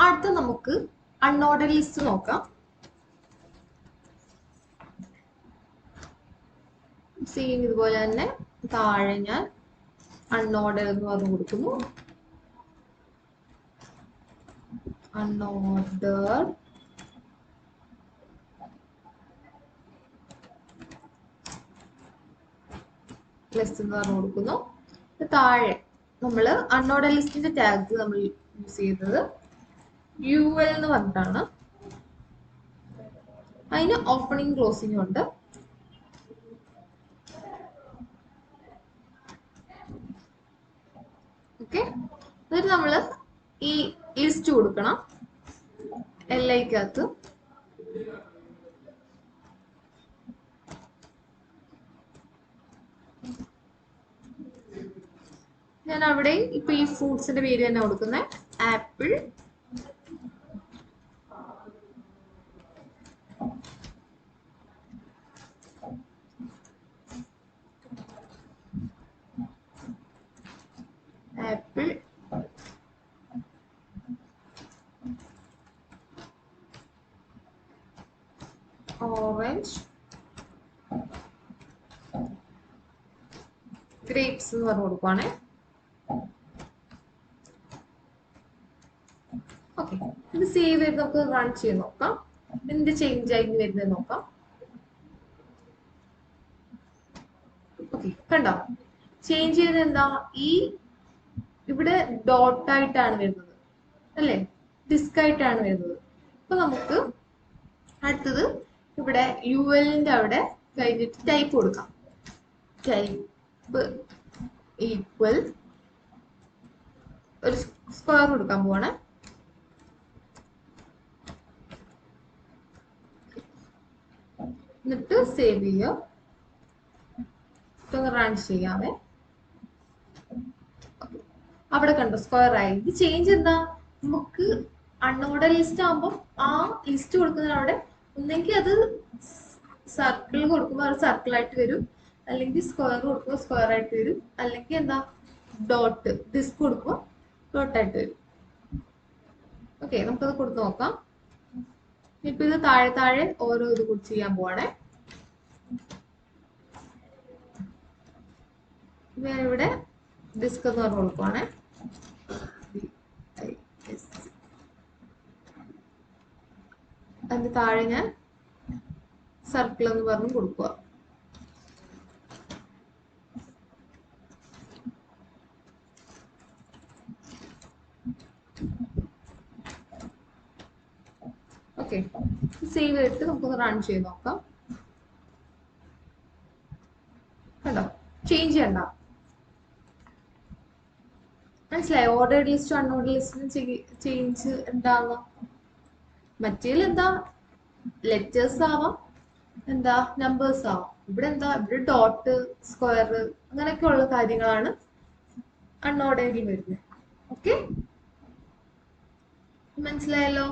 അടുത്ത നമുക്ക് unordered list നോക്കാം. സെയിം ഇതുപോലെ തന്നെ താഴെ ഞാൻ അൺഓർഡർ എന്ന് പറഞ്ഞു കൊടുക്കുന്നു. അൺഓർഡർ ലിസ്റ്റ് എന്ന് പറഞ്ഞു കൊടുക്കുന്നു. താഴെ നമ്മൾ അൺഓർഡർ ലിസ്റ്റിന്റെ ടാഗ് നമ്മൾ യൂസ് ചെയ്തത് UL എന്ന് പറഞ്ഞിട്ടാണ്. അതിന് ഓപ്പണിംഗ് ക്ലോസിംഗ് ഉണ്ട്. ഓക്കെ, എന്നിട്ട് നമ്മൾ ഈ ലിസ്റ്റ് കൊടുക്കണം LIക്കകത്ത്. ഞാൻ അവിടെ ഇപ്പൊ ഈ ഫ്രൂട്ട്സിന്റെ പേര് തന്നെ കൊടുക്കുന്നത് ആപ്പിൾ, ആപ്പിൾ, ഓറഞ്ച്, ഗ്രേപ്സ് എന്ന് പറഞ്ഞു കൊടുക്കുവാണേ. ഓക്കെ, ഇത് സേവ് ചെയ്ത് നമുക്ക് റൺ ചെയ്ത് നോക്കാം. എന്ത് ചേഞ്ച് ആയി വരുന്നത് നോക്കാം. ഓക്കെ, കണ്ടോ ചേഞ്ച് ചെയ്ത് എന്താ? ഈ ഇവിടെ ഡോട്ട് ആയിട്ടാണ് വരുന്നത് അല്ലേ, ഡിസ്ക് ആയിട്ടാണ് വരുന്നത്. അപ്പൊ നമുക്ക് അടുത്തത് ഇവിടെ ULന്റെ അവിടെ കഴിഞ്ഞിട്ട് ടൈപ്പ് കൊടുക്കാം. ടൈപ്പ് ഈക്വൽ ഒരു സ്ക്വയർ കൊടുക്കാൻ പോവാണ്. എന്നിട്ട് സേവ് ചെയ്യാം. റൺ ചെയ്യാമേ. അവിടെ കണ്ടോ സ്ക്വയർ ആയി. ഇത് ചേഞ്ച് എന്താ? നമുക്ക് അൺഓർഡർ ലിസ്റ്റ് ആകുമ്പോൾ ആ ലിസ്റ്റ് കൊടുക്കുന്ന അവിടെ ഒന്നെങ്കിൽ അത് സർക്കിൾ കൊടുക്കുമ്പോൾ അത് സർക്കിൾ ആയിട്ട് വരും, അല്ലെങ്കിൽ സ്ക്വയർ കൊടുക്കുമ്പോൾ സ്ക്വയർ ആയിട്ട് വരും, അല്ലെങ്കിൽ എന്താ ഡോട്ട് ഡിസ്ക് കൊടുക്കുമ്പോൾ ഡോട്ടായിട്ട് വരും. ഓക്കെ, നമുക്കത് കൊടുത്ത് നോക്കാം. ഇപ്പൊ ഇത് താഴെ താഴെ ഓരോ ഇത് കൂടി ചെയ്യാൻ പോവാണേ. ഞാനിവിടെ ഡിസ്ക് എന്ന് പറഞ്ഞു കൊടുക്കുവാണേ. അതിന് താഴെ ഞാൻ സർക്കിൾ എന്ന് പറഞ്ഞു കൊടുക്കുക. ഓക്കെ, സേവ് ചെയ്തിട്ട് നമുക്കൊന്ന് റൺ ചെയ്ത് നോക്കാം. കണ്ടോ ചേഞ്ച് ചെയ്യണ്ട? മനസ്സിലായി? ഓർഡർ ലിസ്റ്റും അൺഓർഡർ ലിസ്റ്റിനും ചേഞ്ച് എന്താവാ? മറ്റേതിൽ എന്താ ലെറ്റേഴ്സ് ആവാം, എന്താ നമ്പേഴ്സ് ആവാം. ഇവിടെ എന്താ? ഇവിടെ ഡോട്ട്, സ്ക്വയർ അങ്ങനെയൊക്കെ ഉള്ള കാര്യങ്ങളാണ് അൺഓർഡറിൽ വരുന്നത്. ഓക്കെ, മനസ്സിലായല്ലോ?